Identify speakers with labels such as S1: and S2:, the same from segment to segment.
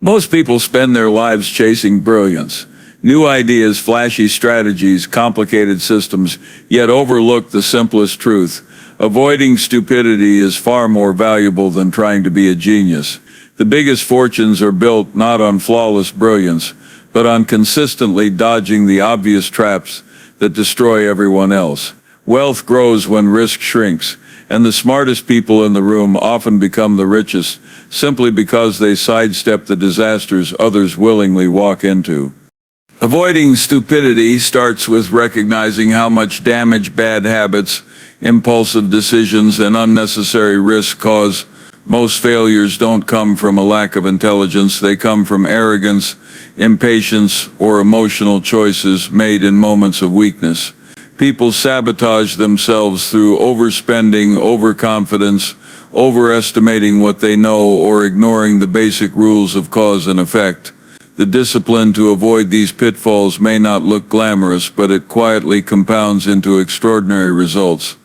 S1: Most people spend their lives chasing brilliance. New ideas, flashy strategies, complicated systems, yet overlook the simplest truth. Avoiding stupidity is far more valuable than trying to be a genius. The biggest fortunes are built not on flawless brilliance, but on consistently dodging the obvious traps that destroy everyone else. Wealth grows when risk shrinks, and the smartest people in the room often become the richest, simply because they sidestep the disasters others willingly walk into. Avoiding stupidity starts with recognizing how much damage bad habits, impulsive decisions, and unnecessary risks cause. Most failures don't come from a lack of intelligence, they come from arrogance, impatience, or emotional choices made in moments of weakness. People sabotage themselves through overspending, overconfidence, overestimating what they know, or ignoring the basic rules of cause and effect. The discipline to avoid these pitfalls may not look glamorous, but it quietly compounds into extraordinary results.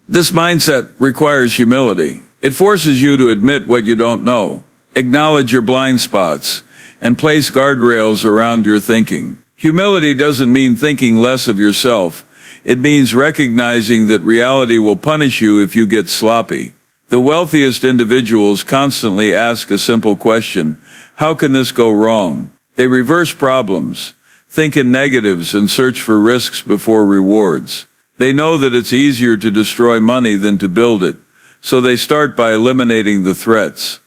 S1: This mindset requires humility. It forces you to admit what you don't know, acknowledge your blind spots, and place guardrails around your thinking. Humility doesn't mean thinking less of yourself. It means recognizing that reality will punish you if you get sloppy. The wealthiest individuals constantly ask a simple question: how can this go wrong? They reverse problems, think in negatives, and search for risks before rewards. They know that it's easier to destroy money than to build it, so they start by eliminating the threats.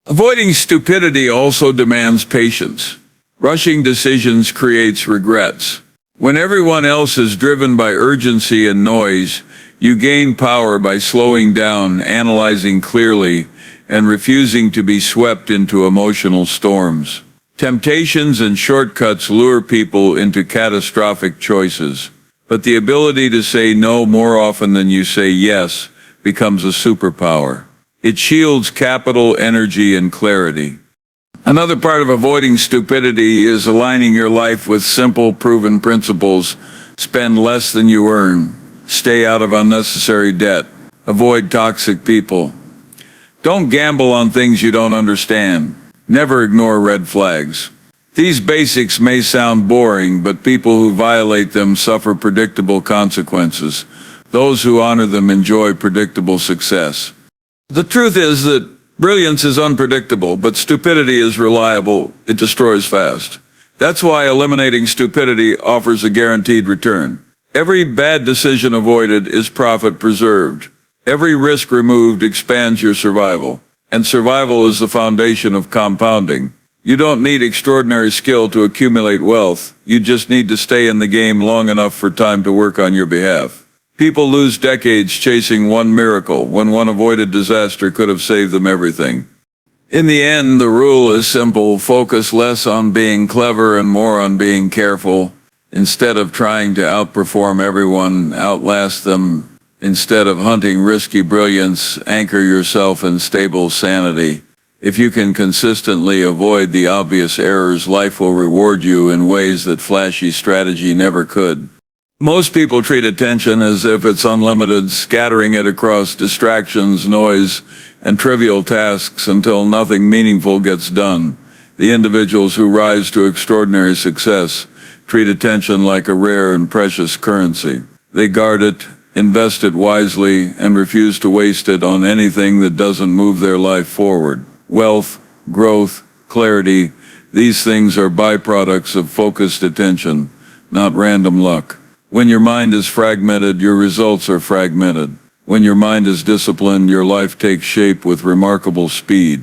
S1: Avoiding stupidity also demands patience. Rushing decisions creates regrets. When everyone else is driven by urgency and noise, you gain power by slowing down, analyzing clearly, and refusing to be swept into emotional storms. Temptations and shortcuts lure people into catastrophic choices, but the ability to say no more often than you say yes becomes a superpower. It shields capital, energy, and clarity. Another part of avoiding stupidity is aligning your life with simple, proven principles. Spend less than you earn. Stay out of unnecessary debt. Avoid toxic people. Don't gamble on things you don't understand. Never ignore red flags. These basics may sound boring, but people who violate them suffer predictable consequences. Those who honor them enjoy predictable success. The truth is that brilliance is unpredictable, but stupidity is reliable. It destroys fast. That's why eliminating stupidity offers a guaranteed return. Every bad decision avoided is profit preserved. Every risk removed expands your survival. And survival is the foundation of compounding. You don't need extraordinary skill to accumulate wealth. You just need to stay in the game long enough for time to work on your behalf. People lose decades chasing one miracle when one avoided disaster could have saved them everything. In the end, the rule is simple: focus less on being clever and more on being careful. Instead of trying to outperform everyone, outlast them. Instead of hunting risky brilliance, anchor yourself in stable sanity. If you can consistently avoid the obvious errors, life will reward you in ways that flashy strategy never could. Most people treat attention as if it's unlimited, scattering it across distractions, noise, and trivial tasks until nothing meaningful gets done. The individuals who rise to extraordinary success treat attention like a rare and precious currency. They guard it, invest it wisely, and refuse to waste it on anything that doesn't move their life forward. Wealth, growth, clarity, these things are byproducts of focused attention, not random luck. When your mind is fragmented, your results are fragmented. When your mind is disciplined, your life takes shape with remarkable speed.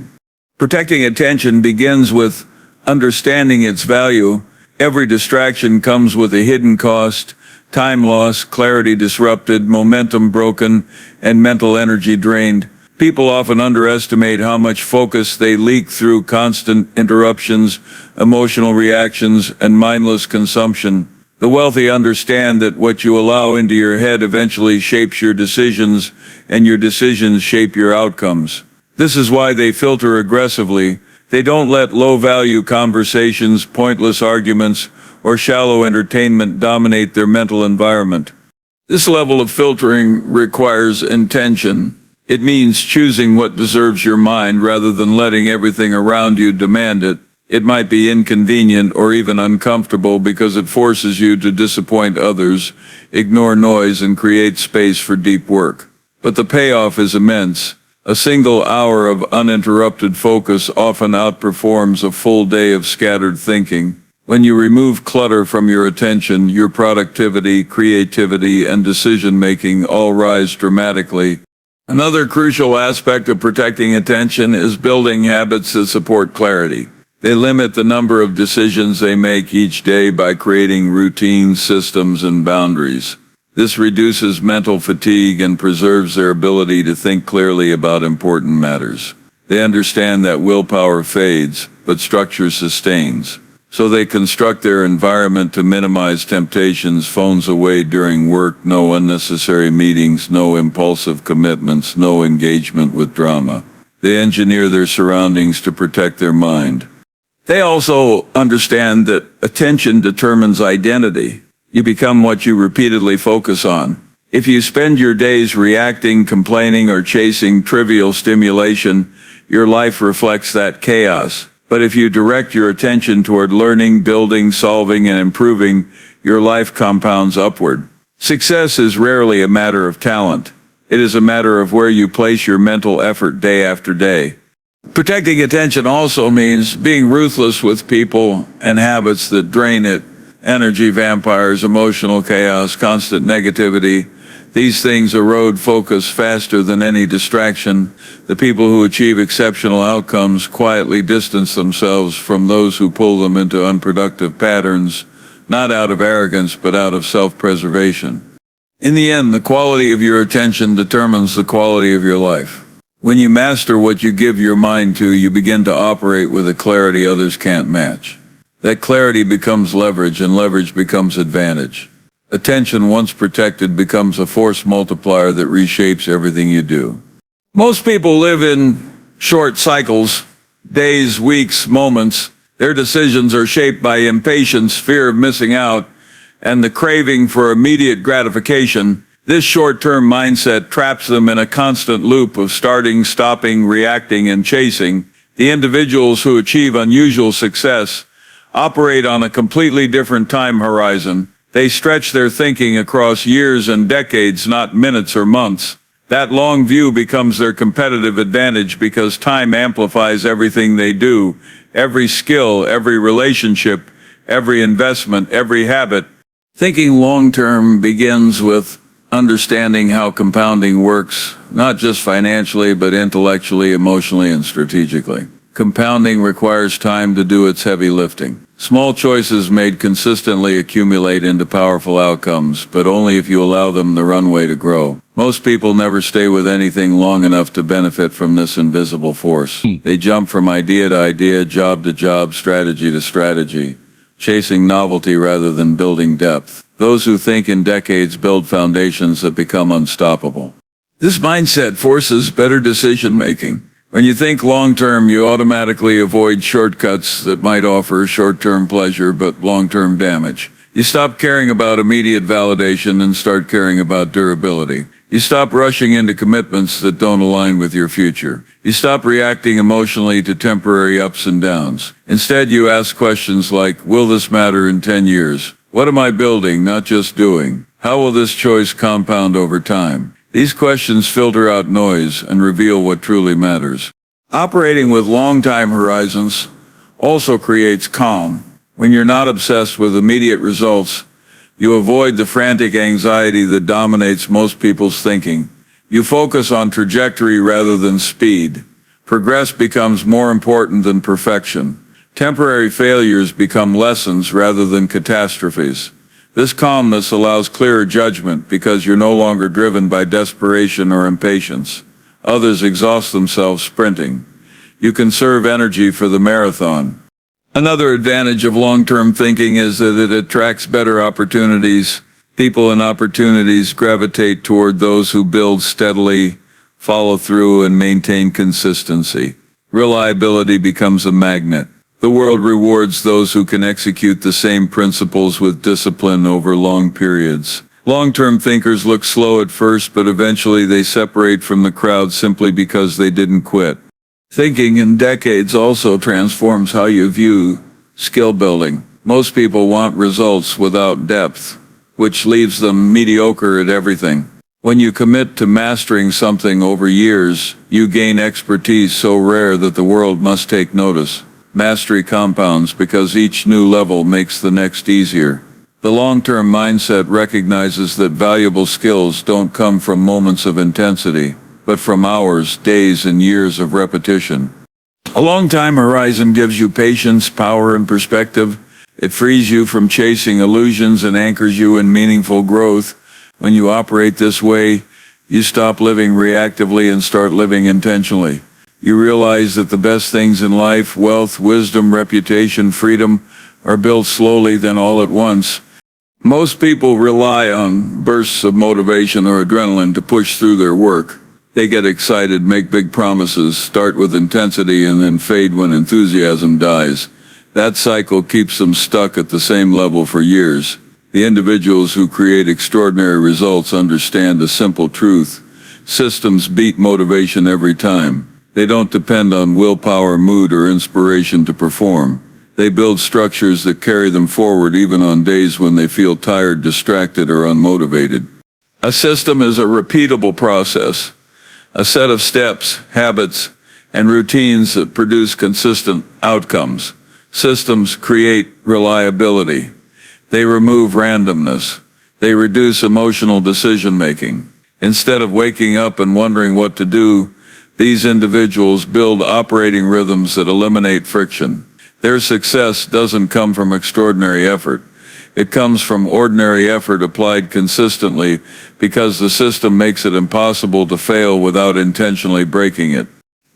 S1: Protecting attention begins with understanding its value. Every distraction comes with a hidden cost: time lost, clarity disrupted, momentum broken, and mental energy drained. People often underestimate how much focus they leak through constant interruptions, emotional reactions, and mindless consumption. The wealthy understand that what you allow into your head eventually shapes your decisions, and your decisions shape your outcomes. This is why they filter aggressively. They don't let low-value conversations, pointless arguments, or shallow entertainment dominate their mental environment. This level of filtering requires intention. It means choosing what deserves your mind rather than letting everything around you demand it. It might be inconvenient or even uncomfortable because it forces you to disappoint others, ignore noise, and create space for deep work. But the payoff is immense. A single hour of uninterrupted focus often outperforms a full day of scattered thinking. When you remove clutter from your attention, your productivity, creativity, and decision-making all rise dramatically. Another crucial aspect of protecting attention is building habits that support clarity. They limit the number of decisions they make each day by creating routines, systems, and boundaries. This reduces mental fatigue and preserves their ability to think clearly about important matters. They understand that willpower fades, but structure sustains. So they construct their environment to minimize temptations, phones away during work, no unnecessary meetings, no impulsive commitments, no engagement with drama. They engineer their surroundings to protect their mind. They also understand that attention determines identity. You become what you repeatedly focus on. If you spend your days reacting, complaining, or chasing trivial stimulation, your life reflects that chaos. But if you direct your attention toward learning, building, solving, and improving, your life compounds upward. Success is rarely a matter of talent. It is a matter of where you place your mental effort day after day. Protecting attention also means being ruthless with people and habits that drain it. Energy vampires, emotional chaos, constant negativity. These things erode focus faster than any distraction. The people who achieve exceptional outcomes quietly distance themselves from those who pull them into unproductive patterns, not out of arrogance, but out of self-preservation. In the end, the quality of your attention determines the quality of your life. When you master what you give your mind to, you begin to operate with a clarity others can't match. That clarity becomes leverage, and leverage becomes advantage. Attention, once protected, becomes a force multiplier that reshapes everything you do. Most people live in short cycles, days, weeks, moments. Their decisions are shaped by impatience, fear of missing out, and the craving for immediate gratification. This short-term mindset traps them in a constant loop of starting, stopping, reacting, and chasing. The individuals who achieve unusual success operate on a completely different time horizon. They stretch their thinking across years and decades, not minutes or months. That long view becomes their competitive advantage because time amplifies everything they do, every skill, every relationship, every investment, every habit. Thinking long-term begins with understanding how compounding works, not just financially, but intellectually, emotionally, and strategically. Compounding requires time to do its heavy lifting. Small choices made consistently accumulate into powerful outcomes, but only if you allow them the runway to grow. Most people never stay with anything long enough to benefit from this invisible force. They jump from idea to idea, job to job, strategy to strategy, chasing novelty rather than building depth. Those who think in decades build foundations that become unstoppable. This mindset forces better decision-making. When you think long-term, you automatically avoid shortcuts that might offer short-term pleasure but long-term damage. You stop caring about immediate validation and start caring about durability. You stop rushing into commitments that don't align with your future. You stop reacting emotionally to temporary ups and downs. Instead, you ask questions like, will this matter in 10 years? What am I building, not just doing? How will this choice compound over time? These questions filter out noise and reveal what truly matters. Operating with long time horizons also creates calm. When you're not obsessed with immediate results, you avoid the frantic anxiety that dominates most people's thinking. You focus on trajectory rather than speed. Progress becomes more important than perfection. Temporary failures become lessons rather than catastrophes. This calmness allows clearer judgment because you're no longer driven by desperation or impatience. Others exhaust themselves sprinting. You conserve energy for the marathon. Another advantage of long-term thinking is that it attracts better opportunities. People and opportunities gravitate toward those who build steadily, follow through, and maintain consistency. Reliability becomes a magnet. The world rewards those who can execute the same principles with discipline over long periods. Long-term thinkers look slow at first, but eventually they separate from the crowd simply because they didn't quit. Thinking in decades also transforms how you view skill building. Most people want results without depth, which leaves them mediocre at everything. When you commit to mastering something over years, you gain expertise so rare that the world must take notice. Mastery compounds because each new level makes the next easier. The long-term mindset recognizes that valuable skills don't come from moments of intensity, but from hours, days, and years of repetition. A long time horizon gives you patience, power, and perspective. It frees you from chasing illusions and anchors you in meaningful growth. When you operate this way, you stop living reactively and start living intentionally. You realize that the best things in life, wealth, wisdom, reputation, freedom, are built slowly then all at once. Most people rely on bursts of motivation or adrenaline to push through their work. They get excited, make big promises, start with intensity, and then fade when enthusiasm dies. That cycle keeps them stuck at the same level for years. The individuals who create extraordinary results understand a simple truth. Systems beat motivation every time. They don't depend on willpower, mood, or inspiration to perform. They build structures that carry them forward even on days when they feel tired, distracted, or unmotivated. A system is a repeatable process. A set of steps, habits, and routines that produce consistent outcomes. Systems create reliability. They remove randomness. They reduce emotional decision-making. Instead of waking up and wondering what to do, these individuals build operating rhythms that eliminate friction. Their success doesn't come from extraordinary effort. It comes from ordinary effort applied consistently because the system makes it impossible to fail without intentionally breaking it.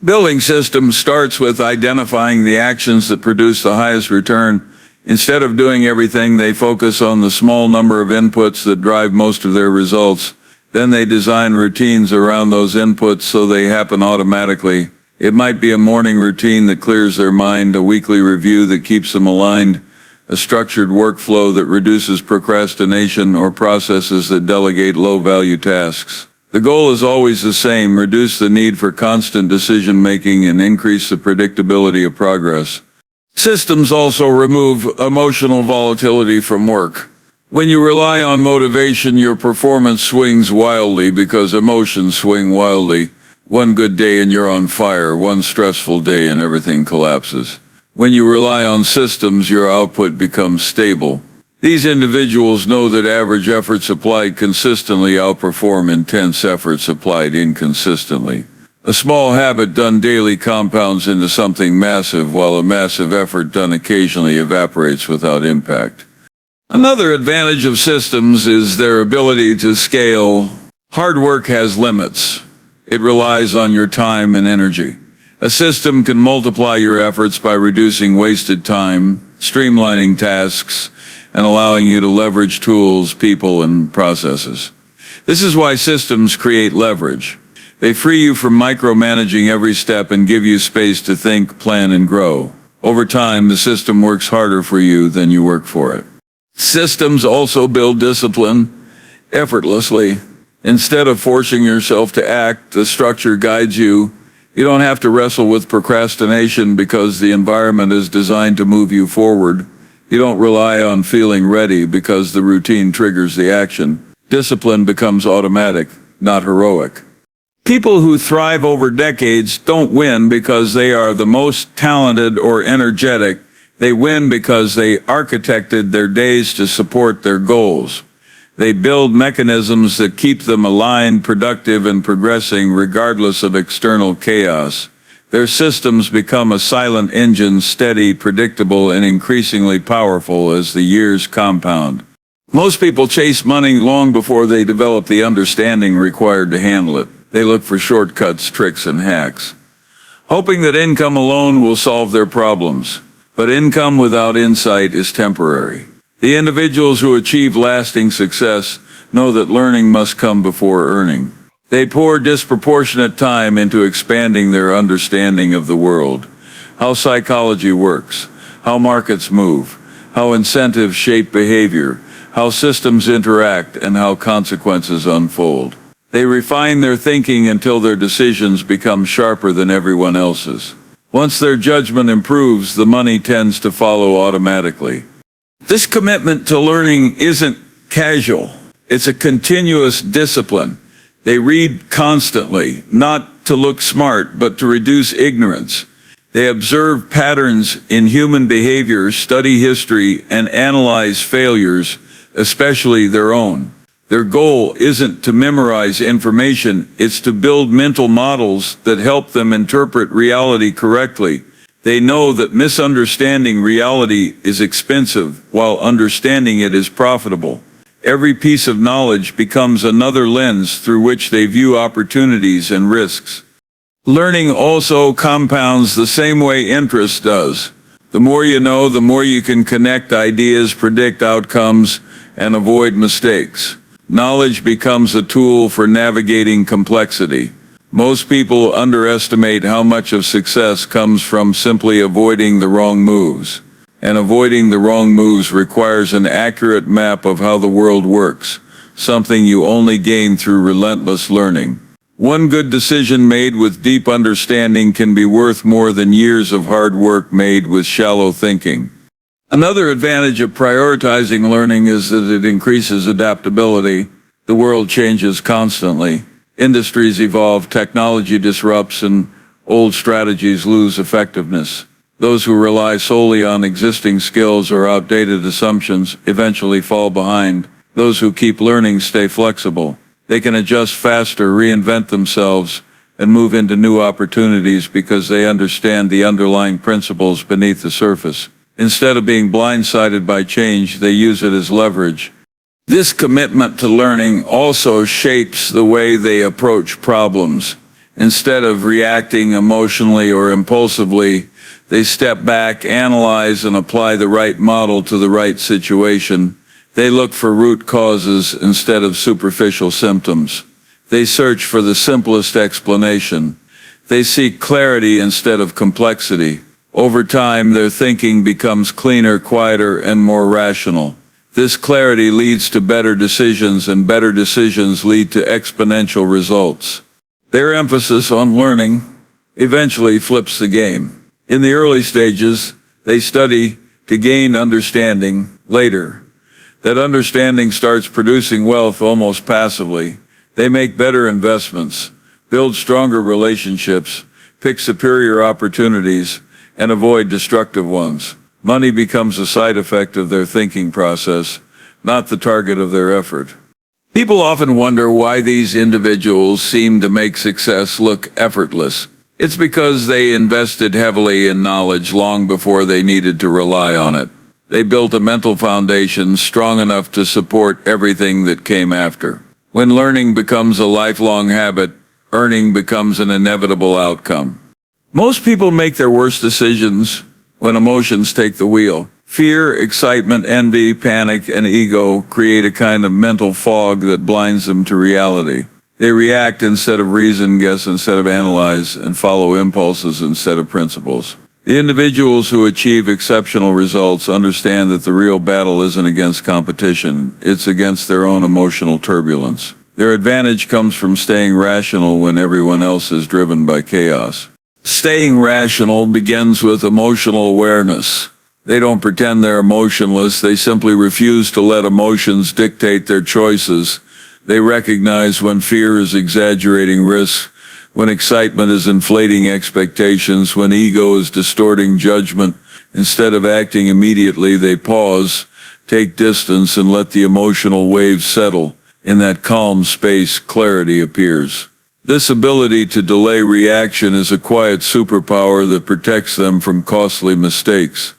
S1: Building systems starts with identifying the actions that produce the highest return. Instead of doing everything, they focus on the small number of inputs that drive most of their results. Then they design routines around those inputs so they happen automatically. It might be a morning routine that clears their mind, a weekly review that keeps them aligned, a structured workflow that reduces procrastination, or processes that delegate low-value tasks. The goal is always the same: reduce the need for constant decision-making and increase the predictability of progress. Systems also remove emotional volatility from work. When you rely on motivation, your performance swings wildly because emotions swing wildly. One good day and you're on fire, one stressful day and everything collapses. When you rely on systems, your output becomes stable. These individuals know that average efforts applied consistently outperform intense efforts applied inconsistently. A small habit done daily compounds into something massive, while a massive effort done occasionally evaporates without impact. Another advantage of systems is their ability to scale. Hard work has limits. It relies on your time and energy. A system can multiply your efforts by reducing wasted time, streamlining tasks, and allowing you to leverage tools, people, and processes. This is why systems create leverage. They free you from micromanaging every step and give you space to think, plan, and grow. Over time, the system works harder for you than you work for it. Systems also build discipline effortlessly. Instead of forcing yourself to act, the structure guides you. You don't have to wrestle with procrastination because the environment is designed to move you forward. You don't rely on feeling ready because the routine triggers the action. Discipline becomes automatic, not heroic. People who thrive over decades don't win because they are the most talented or energetic. They win because they architected their days to support their goals. They build mechanisms that keep them aligned, productive, and progressing regardless of external chaos. Their systems become a silent engine, steady, predictable, and increasingly powerful as the years compound. Most people chase money long before they develop the understanding required to handle it. They look for shortcuts, tricks, and hacks, hoping that income alone will solve their problems. But income without insight is temporary. The individuals who achieve lasting success know that learning must come before earning. They pour disproportionate time into expanding their understanding of the world, how psychology works, how markets move, how incentives shape behavior, how systems interact, and how consequences unfold. They refine their thinking until their decisions become sharper than everyone else's. Once their judgment improves, the money tends to follow automatically. This commitment to learning isn't casual. It's a continuous discipline. They read constantly, not to look smart, but to reduce ignorance. They observe patterns in human behavior, study history, and analyze failures, especially their own. Their goal isn't to memorize information, it's to build mental models that help them interpret reality correctly. They know that misunderstanding reality is expensive, while understanding it is profitable. Every piece of knowledge becomes another lens through which they view opportunities and risks. Learning also compounds the same way interest does. The more you know, the more you can connect ideas, predict outcomes, and avoid mistakes. Knowledge becomes a tool for navigating complexity. Most people underestimate how much of success comes from simply avoiding the wrong moves. And avoiding the wrong moves requires an accurate map of how the world works, something you only gain through relentless learning. One good decision made with deep understanding can be worth more than years of hard work made with shallow thinking. Another advantage of prioritizing learning is that it increases adaptability. The world changes constantly. Industries evolve, technology disrupts, and old strategies lose effectiveness. Those who rely solely on existing skills or outdated assumptions eventually fall behind. Those who keep learning stay flexible. They can adjust faster, reinvent themselves, and move into new opportunities because they understand the underlying principles beneath the surface. Instead of being blindsided by change, they use it as leverage. This commitment to learning also shapes the way they approach problems. Instead of reacting emotionally or impulsively, they step back, analyze, and apply the right model to the right situation. They look for root causes instead of superficial symptoms. They search for the simplest explanation. They seek clarity instead of complexity. Over time, their thinking becomes cleaner, quieter, and more rational. This clarity leads to better decisions, and better decisions lead to exponential results. Their emphasis on learning eventually flips the game. In the early stages, they study to gain understanding. Later, that understanding starts producing wealth almost passively. They make better investments, build stronger relationships, pick superior opportunities, and avoid destructive ones. Money becomes a side effect of their thinking process, not the target of their effort. People often wonder why these individuals seem to make success look effortless. It's because they invested heavily in knowledge long before they needed to rely on it. They built a mental foundation strong enough to support everything that came after. When learning becomes a lifelong habit, earning becomes an inevitable outcome. Most people make their worst decisions when emotions take the wheel. Fear, excitement, envy, panic, and ego create a kind of mental fog that blinds them to reality. They react instead of reason, guess instead of analyze, and follow impulses instead of principles. The individuals who achieve exceptional results understand that the real battle isn't against competition, it's against their own emotional turbulence. Their advantage comes from staying rational when everyone else is driven by chaos. Staying rational begins with emotional awareness. They don't pretend they're emotionless, they simply refuse to let emotions dictate their choices. They recognize when fear is exaggerating risks, when excitement is inflating expectations, when ego is distorting judgment. Instead of acting immediately, they pause, take distance, and let the emotional waves settle. In that calm space, clarity appears. This ability to delay reaction is a quiet superpower that protects them from costly mistakes.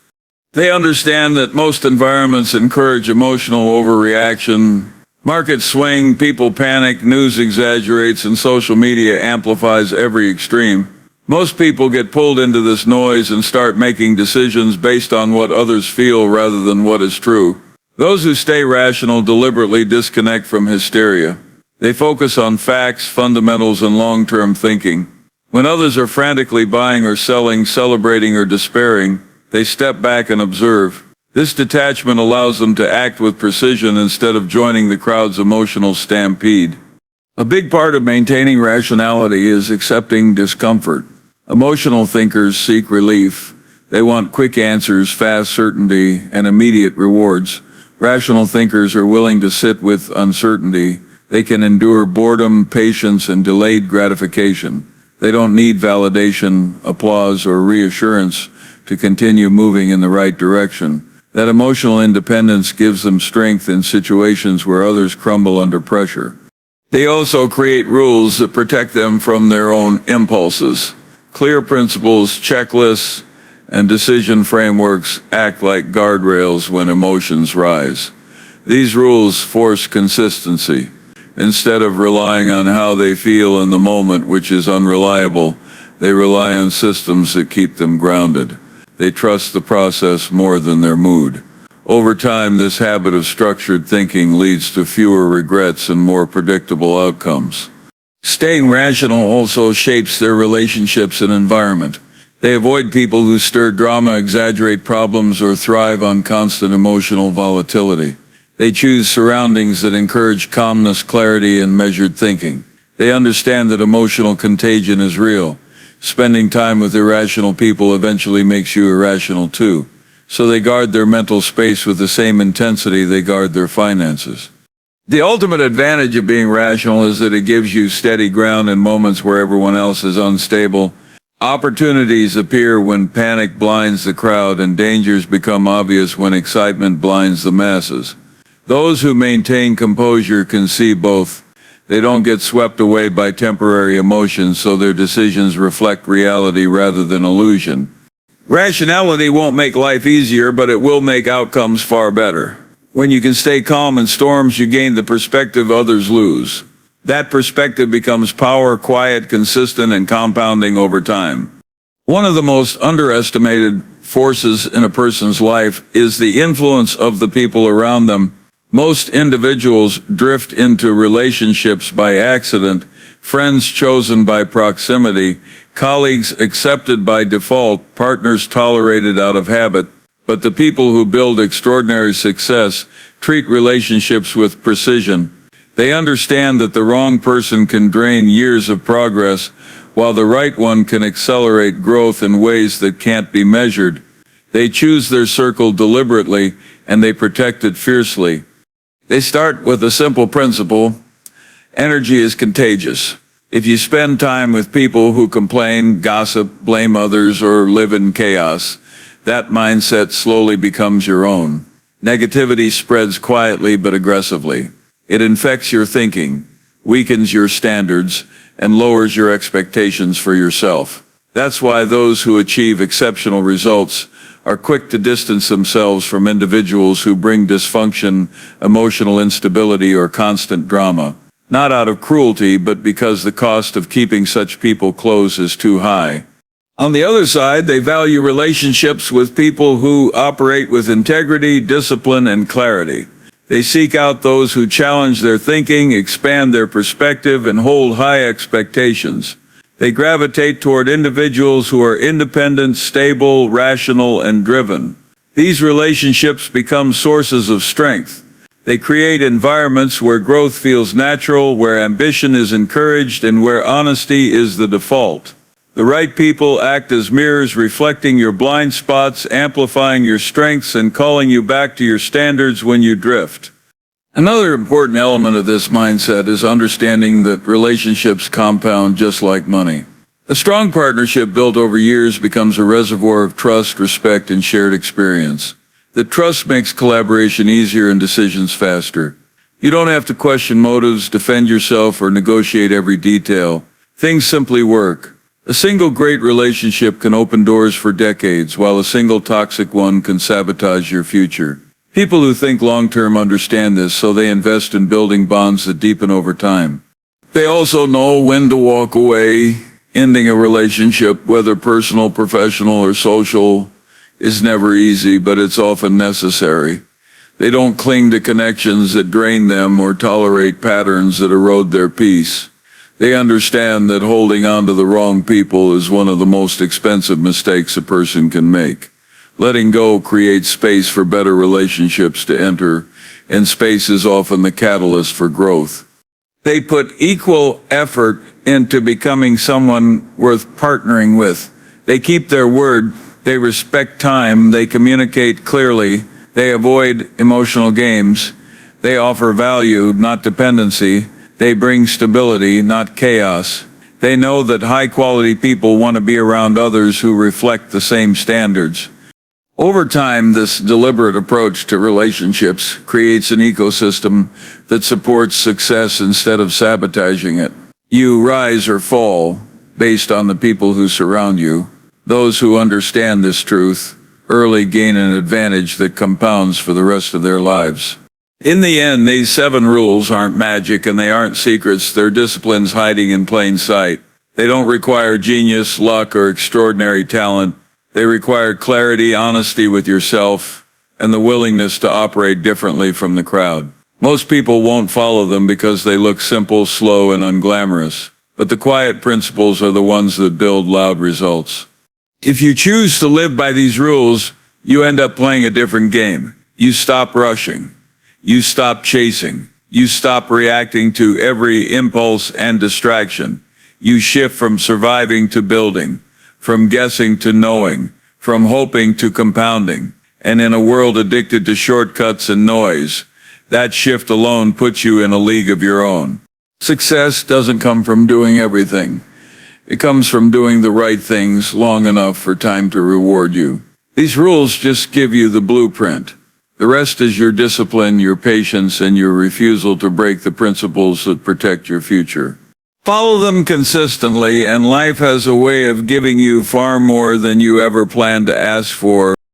S1: They understand that most environments encourage emotional overreaction. Markets swing, people panic, news exaggerates, and social media amplifies every extreme. Most people get pulled into this noise and start making decisions based on what others feel rather than what is true. Those who stay rational deliberately disconnect from hysteria. They focus on facts, fundamentals, and long-term thinking. When others are frantically buying or selling, celebrating or despairing, they step back and observe. This detachment allows them to act with precision instead of joining the crowd's emotional stampede. A big part of maintaining rationality is accepting discomfort. Emotional thinkers seek relief. They want quick answers, fast certainty, and immediate rewards. Rational thinkers are willing to sit with uncertainty. They can endure boredom, patience, and delayed gratification. They don't need validation, applause, or reassurance to continue moving in the right direction. That emotional independence gives them strength in situations where others crumble under pressure. They also create rules that protect them from their own impulses. Clear principles, checklists, and decision frameworks act like guardrails when emotions rise. These rules force consistency. Instead of relying on how they feel in the moment, which is unreliable, they rely on systems that keep them grounded. They trust the process more than their mood. Over time, this habit of structured thinking leads to fewer regrets and more predictable outcomes. Staying rational also shapes their relationships and environment. They avoid people who stir drama, exaggerate problems, or thrive on constant emotional volatility. They choose surroundings that encourage calmness, clarity, and measured thinking. They understand that emotional contagion is real. Spending time with irrational people eventually makes you irrational too. So they guard their mental space with the same intensity they guard their finances. The ultimate advantage of being rational is that it gives you steady ground in moments where everyone else is unstable. Opportunities appear when panic blinds the crowd, and dangers become obvious when excitement blinds the masses. Those who maintain composure can see both. They don't get swept away by temporary emotions, so their decisions reflect reality rather than illusion. Rationality won't make life easier, but it will make outcomes far better. When you can stay calm in storms, you gain the perspective others lose. That perspective becomes power, quiet, consistent, and compounding over time. One of the most underestimated forces in a person's life is the influence of the people around them. Most individuals drift into relationships by accident, friends chosen by proximity, colleagues accepted by default, partners tolerated out of habit. But the people who build extraordinary success treat relationships with precision. They understand that the wrong person can drain years of progress, while the right one can accelerate growth in ways that can't be measured. They choose their circle deliberately, and they protect it fiercely. They start with a simple principle: energy is contagious. If you spend time with people who complain, gossip, blame others, or live in chaos, that mindset slowly becomes your own. Negativity spreads quietly but aggressively. It infects your thinking, weakens your standards, and lowers your expectations for yourself. That's why those who achieve exceptional results are quick to distance themselves from individuals who bring dysfunction, emotional instability, or constant drama. Not out of cruelty, but because the cost of keeping such people close is too high. On the other side, they value relationships with people who operate with integrity, discipline, and clarity. They seek out those who challenge their thinking, expand their perspective, and hold high expectations. They gravitate toward individuals who are independent, stable, rational, and driven. These relationships become sources of strength. They create environments where growth feels natural, where ambition is encouraged, and where honesty is the default. The right people act as mirrors, reflecting your blind spots, amplifying your strengths, and calling you back to your standards when you drift. Another important element of this mindset is understanding that relationships compound just like money. A strong partnership built over years becomes a reservoir of trust, respect, and shared experience. The trust makes collaboration easier and decisions faster. You don't have to question motives, defend yourself, or negotiate every detail. Things simply work. A single great relationship can open doors for decades, while a single toxic one can sabotage your future. People who think long-term understand this, so they invest in building bonds that deepen over time. They also know when to walk away. Ending a relationship, whether personal, professional, or social, is never easy, but it's often necessary. They don't cling to connections that drain them or tolerate patterns that erode their peace. They understand that holding on to the wrong people is one of the most expensive mistakes a person can make. Letting go creates space for better relationships to enter, and space is often the catalyst for growth. They put equal effort into becoming someone worth partnering with. They keep their word, they respect time, they communicate clearly, they avoid emotional games, they offer value, not dependency, they bring stability, not chaos. They know that high-quality people want to be around others who reflect the same standards. Over time, this deliberate approach to relationships creates an ecosystem that supports success instead of sabotaging it. You rise or fall based on the people who surround you. Those who understand this truth early gain an advantage that compounds for the rest of their lives. In the end, these 7 rules aren't magic and they aren't secrets, they're disciplines hiding in plain sight. They don't require genius, luck, or extraordinary talent. They require clarity, honesty with yourself, and the willingness to operate differently from the crowd. Most people won't follow them because they look simple, slow, and unglamorous. But the quiet principles are the ones that build loud results. If you choose to live by these rules, you end up playing a different game. You stop rushing. You stop chasing. You stop reacting to every impulse and distraction. You shift from surviving to building, from guessing to knowing, from hoping to compounding. And in a world addicted to shortcuts and noise, that shift alone puts you in a league of your own. Success doesn't come from doing everything. It comes from doing the right things long enough for time to reward you. These rules just give you the blueprint. The rest is your discipline, your patience, and your refusal to break the principles that protect your future. Follow them consistently, and life has a way of giving you far more than you ever planned to ask for.